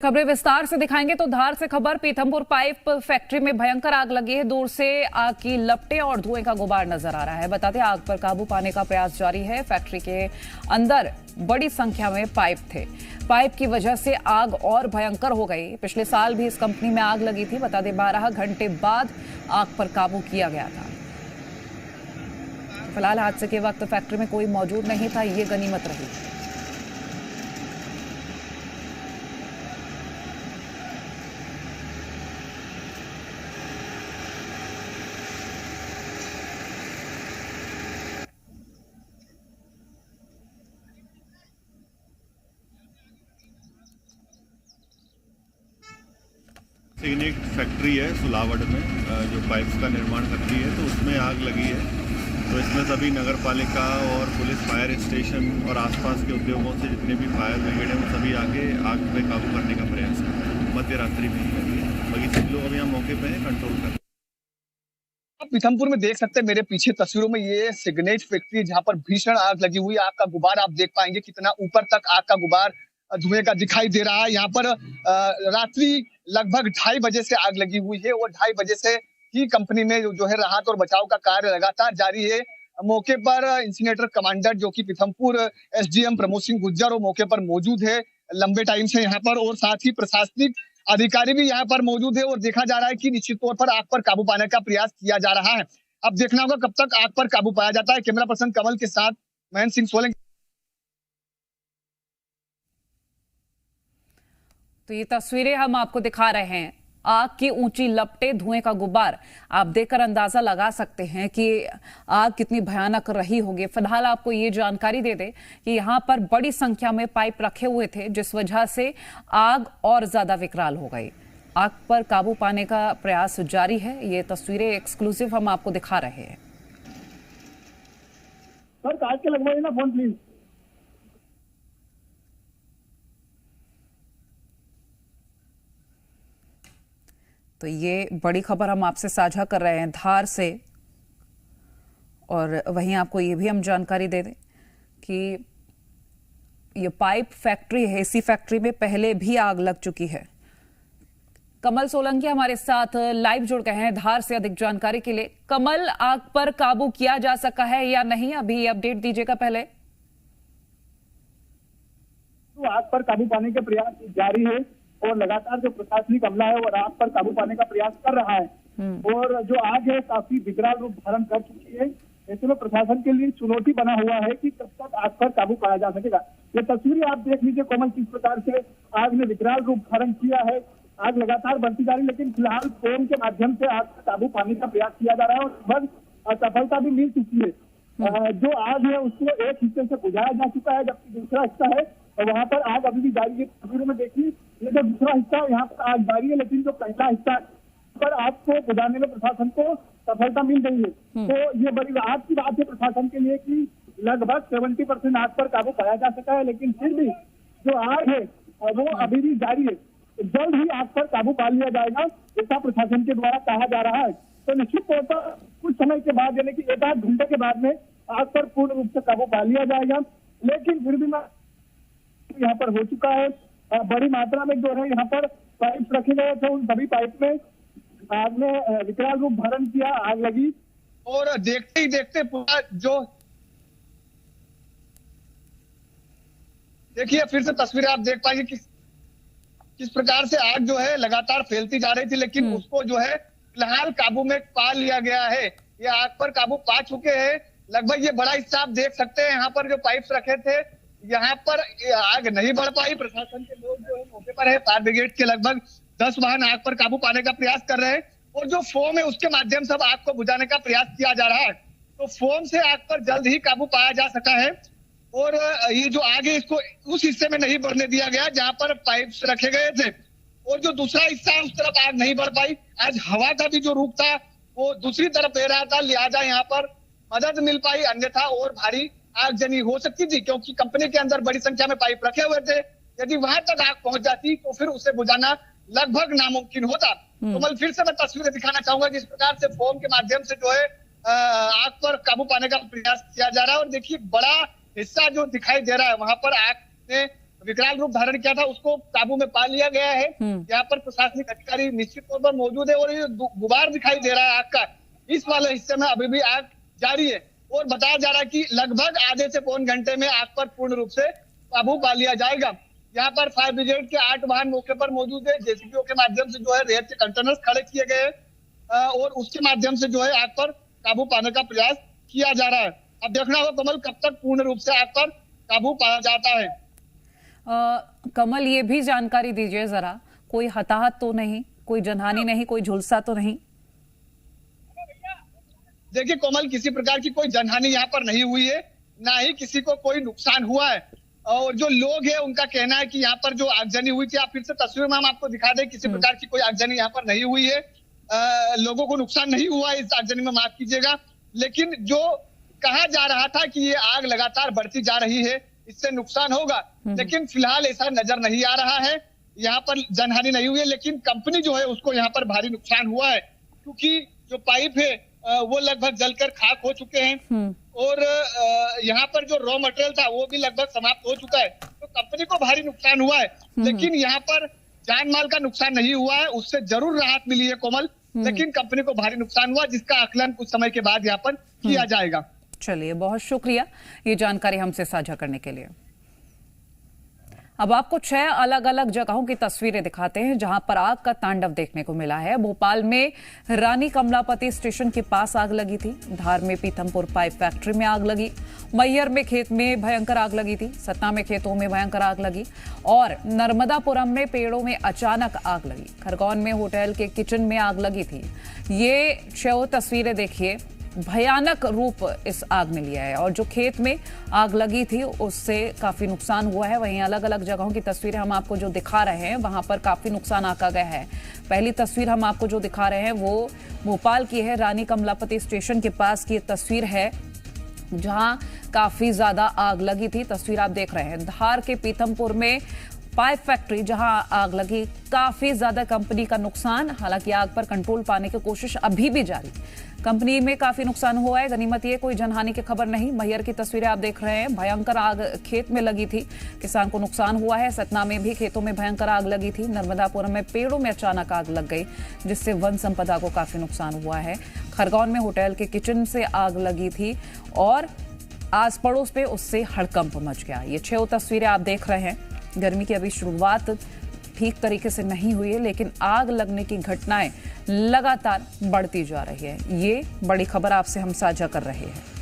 खबरें विस्तार से दिखाएंगे तो धार से खबर। पीथमपुर पाइप फैक्ट्री में भयंकर आग लगी है। दूर से आग की लपटें और धुएं का गुबार नजर आ रहा है। बता दें, आग पर काबू पाने का प्रयास जारी है। फैक्ट्री के अंदर बड़ी संख्या में पाइप थे। पाइप की वजह से आग और भयंकर हो गई। पिछले साल भी इस कंपनी में आग लगी थी। बता दें, 12 घंटे बाद आग पर काबू किया गया था। फिलहाल हादसे के वक्त फैक्ट्री में कोई मौजूद नहीं था, ये गनीमत रही। सिग्नेट फैक्ट्री है सुलावड़ में, जो पाइप्स का निर्माण करती है, तो उसमें आग लगी है। तो इसमें सभी नगर पालिका और पुलिस फायर स्टेशन और आसपास के उद्योगों से जितने भी फायर ब्रिगेड हैं वो सभी आगे आग पे काबू करने का प्रयास कर रहे हैं। मध्य रात्रि में ही लगी है। बाकी सब लोग अभी यहाँ मौके पे हैं, कंट्रोल कर रहे हैं। आप पीथमपुर में देख सकते हैं मेरे पीछे तस्वीरों में, ये सिग्नेट फैक्ट्री जहां पर भीषण आग लगी हुई। आग का गुबार आप देख पाएंगे, कितना ऊपर तक आग का गुबार धुएं का दिखाई दे रहा है। यहाँ पर रात्रि लगभग 2:30 बजे से आग लगी हुई है और 2:30 बजे से ही कंपनी में जो है राहत और बचाव का कार्य लगातार जारी है। मौके पर इंसिनेटर कमांडर जो कि पीथमपुर एसडीएम प्रमोद सिंह गुज्जर वो मौके पर मौजूद है लंबे टाइम से यहाँ पर, और साथ ही प्रशासनिक अधिकारी भी यहाँ पर मौजूद है। और देखा जा रहा है कि निश्चित तौर पर आग पर काबू पाने का प्रयास किया जा रहा है। अब देखना होगा कब तक आग पर काबू पाया जाता है। कैमरा पर्सन कमल के साथ महेंद्र सिंह सोलंकी। तो ये तस्वीरें हम आपको दिखा रहे हैं। आग की ऊंची लपटें, धुएं का गुबार, आप देखकर अंदाजा लगा सकते हैं कि आग कितनी भयानक रही होगी। फिलहाल आपको ये जानकारी दे दें कि यहाँ पर बड़ी संख्या में पाइप रखे हुए थे, जिस वजह से आग और ज्यादा विकराल हो गई। आग पर काबू पाने का प्रयास जारी है। ये तस्वीरें एक्सक्लूसिव हम आपको दिखा रहे हैं। सर, काट के लगवाइए ना फोन प्लीज। तो ये बड़ी खबर हम आपसे साझा कर रहे हैं धार से। और वहीं आपको ये भी हम जानकारी दे दें कि ये पाइप फैक्ट्री है, इसी फैक्ट्री में पहले भी आग लग चुकी है। कमल सोलंकी हमारे साथ लाइव जुड़ गए हैं धार से अधिक जानकारी के लिए। कमल, आग पर काबू किया जा सका है या नहीं, अभी अपडेट दीजिएगा पहले। तो आग पर काबू पाने के प्रयास जारी है और लगातार जो प्रशासनिक अमला है वो आग पर काबू पाने का प्रयास कर रहा है। और जो आग है काफी विकराल रूप धारण कर चुकी है। ऐसे में प्रशासन के लिए चुनौती बना हुआ है कि कब तक आग पर काबू पाया जा सकेगा। ये तस्वीरें आप देख लीजिए कोमल, किस प्रकार से आग ने विकराल रूप धारण किया है। आग लगातार बढ़ती जा रही है, लेकिन फिलहाल फोन के माध्यम से आग पर काबू पाने का प्रयास किया जा रहा है और लगभग सफलता भी मिल चुकी है। जो आग है उसको एक हिस्से से बुझाया जा चुका है, जबकि दूसरा हिस्सा है और वहां पर आग अभी भी जारी है। तस्वीरों में देखिए, ये जो दूसरा हिस्सा यहाँ पर आग जारी है, लेकिन जो पहला हिस्सा पर आग को बुझाने में प्रशासन को सफलता मिल गई है। तो ये बड़ी राहत की बात है प्रशासन के लिए कि लगभग 70% आग पर काबू पाया जा सका है। लेकिन फिर भी जो आग है वो अभी भी जारी है। जल्द ही आग पर काबू पा लिया जाएगा, ऐसा प्रशासन के द्वारा कहा जा रहा है। तो निश्चित तौर पर कुछ समय के बाद, यानी कि 1-8 घंटे के बाद में आग पर पूर्ण रूप से काबू पा लिया जाएगा। लेकिन फिर भी यहाँ पर हो चुका है। बड़ी मात्रा में जो है यहाँ पर पाइप रखे गए थे, उन सभी पाइप में आग ने विकराल रूप धारण किया, आग लगी। और देखते ही देखते पूरा जो देखिए फिर से तस्वीरें आप देख पाएंगे किस प्रकार से आग जो है लगातार फैलती जा रही थी, लेकिन उसको जो है फिलहाल काबू में पा लिया गया है। ये आग पर काबू पा चुके हैं। लगभग ये बड़ा हिस्सा आप देख सकते हैं। यहाँ पर जो पाइप्स रखे थे, यहाँ पर आग नहीं बढ़ पाई। प्रशासन के लोग जो है मौके पर है, फायर ब्रिगेड के लगभग 10 वाहन आग पर काबू पाने का प्रयास कर रहे हैं और जो फोम है उसके माध्यम से आग को बुझाने का प्रयास किया जा रहा है। तो फोम से आग पर जल्द ही काबू पाया जा सका है। और ये जो आग है इसको उस हिस्से में नहीं बढ़ने दिया गया जहां पर पाइप्स रखे गए थे, और जो दूसरा हिस्सा है उस तरफ आग नहीं बढ़ पाई। आज हवा का भी जो रुख था वो दूसरी तरफ बह रहा था, लिहाजा यहाँ पर मदद मिल पाई, अन्यथा और भारी आगजनी हो सकती थी, क्योंकि कंपनी के अंदर बड़ी संख्या में पाइप रखे हुए थे। यदि वहां तक आग पहुंच जाती तो फिर उसे बुझाना लगभग नामुमकिन होता। तो मैं फिर से तस्वीरें दिखाना चाहूंगा जिस प्रकार से फोम के माध्यम से जो है आग पर काबू पाने का प्रयास किया जा रहा है। और देखिए बड़ा हिस्सा जो दिखाई दे रहा है, वहां पर आग ने विकराल रूप धारण किया था उसको काबू में पा लिया गया है। यहाँ पर प्रशासनिक अधिकारी निश्चित तौर पर मौजूद है और ये गुबार दिखाई दे रहा है आग का, इस वाले हिस्से में अभी भी आग जारी है और बताया जा रहा है कि लगभग आधे से पौन घंटे में आग पर पूर्ण रूप से काबू पा लिया जाएगा। यहाँ पर फायर ब्रिगेड के 8 वाहन मौके पर मौजूद है। जेसीबीओ के माध्यम से जो है रेत के कंटेनर्स खड़े किए गए हैं और उसके माध्यम से जो है आग पर काबू पाने का प्रयास किया जा रहा है। अब देखना होगा कमल कब तक पूर्ण रूप से आग पर काबू पाया जाता है। कमल, ये भी जानकारी दीजिए जरा, कोई हताहत तो नहीं, कोई जनहानि नहीं, कोई झुलसा तो नहीं? देखिए कोमल, किसी प्रकार की कोई जनहानि यहाँ पर नहीं हुई है, ना ही किसी को कोई नुकसान हुआ है। और जो लोग हैं उनका कहना है कि यहाँ पर जो आगजनी हुई थी, आप फिर से तस्वीर में हम आपको दिखा दें, किसी प्रकार की कोई आगजनी यहाँ पर नहीं हुई है। लोगों को नुकसान नहीं हुआ है इस आगजनी में, माफ कीजिएगा। लेकिन जो कहा जा रहा था कि ये आग लगातार बढ़ती जा रही है, इससे नुकसान होगा, लेकिन फिलहाल ऐसा नजर नहीं आ रहा है। यहाँ पर जनहानि नहीं हुई है, लेकिन कंपनी जो है उसको यहाँ पर भारी नुकसान हुआ है, क्योंकि जो पाइप है वो लगभग जलकर खाक हो चुके हैं और यहाँ पर जो रॉ मटेरियल था वो भी लगभग समाप्त हो चुका है। तो कंपनी को भारी नुकसान हुआ है, लेकिन यहाँ पर जान माल का नुकसान नहीं हुआ है, उससे जरूर राहत मिली है कोमल, लेकिन कंपनी को भारी नुकसान हुआ जिसका आकलन कुछ समय के बाद यहाँ पर किया जाएगा। चलिए, बहुत शुक्रिया ये जानकारी हमसे साझा करने के लिए। अब आपको 6 अलग अलग जगहों की तस्वीरें दिखाते हैं जहां पर आग का तांडव देखने को मिला है। भोपाल में रानी कमलापति स्टेशन के पास आग लगी थी, धार में पीथमपुर पाइप फैक्ट्री में आग लगी, मैहर में खेत में भयंकर आग लगी थी, सतना में खेतों में भयंकर आग लगी और नर्मदापुरम में पेड़ों में अचानक आग लगी। खरगोन में होटल के किचन में आग लगी थी। ये 6 तस्वीरें देखिए, भयानक रूप इस आग ने लिया है और जो खेत में आग लगी थी उससे काफी नुकसान हुआ है। वहीं अलग अलग जगहों की तस्वीरें हम आपको जो दिखा रहे हैं वहां पर काफी नुकसान आका गया है। पहली तस्वीर हम आपको जो दिखा रहे हैं वो भोपाल की है, रानी कमलापति स्टेशन के पास की तस्वीर है जहां काफी ज्यादा आग लगी थी। तस्वीर आप देख रहे हैं धार के पीथमपुर में पाइप फैक्ट्री जहां आग लगी, काफी ज्यादा कंपनी का नुकसान। हालांकि आग पर कंट्रोल पाने की कोशिश अभी भी जारी। कंपनी में काफी नुकसान हुआ है, गनीमत ये कोई जनहानि की खबर नहीं। मैहर की तस्वीरें आप देख रहे हैं, भयंकर आग खेत में लगी थी, किसान को नुकसान हुआ है। सतना में भी खेतों में भयंकर आग लगी थी। नर्मदापुरम में पेड़ों में अचानक आग लग गई जिससे वन संपदा को काफी नुकसान हुआ है। खरगोन में होटल के किचन से आग लगी थी और आस पड़ोस पे उससे हड़कंप मच गया। ये 6 तस्वीरें आप देख रहे हैं। गर्मी की अभी शुरुआत ठीक तरीके से नहीं हुई है, लेकिन आग लगने की घटनाएं लगातार बढ़ती जा रही है। ये बड़ी खबर आपसे हम साझा कर रहे हैं।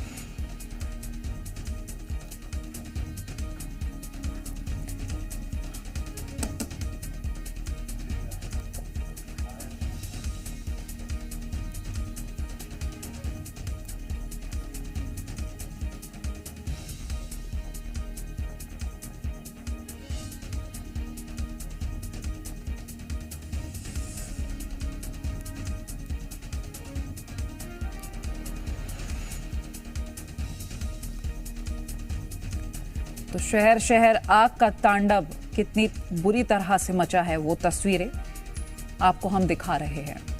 तो शहर शहर आग का तांडव कितनी बुरी तरह से मचा है वो तस्वीरें आपको हम दिखा रहे हैं।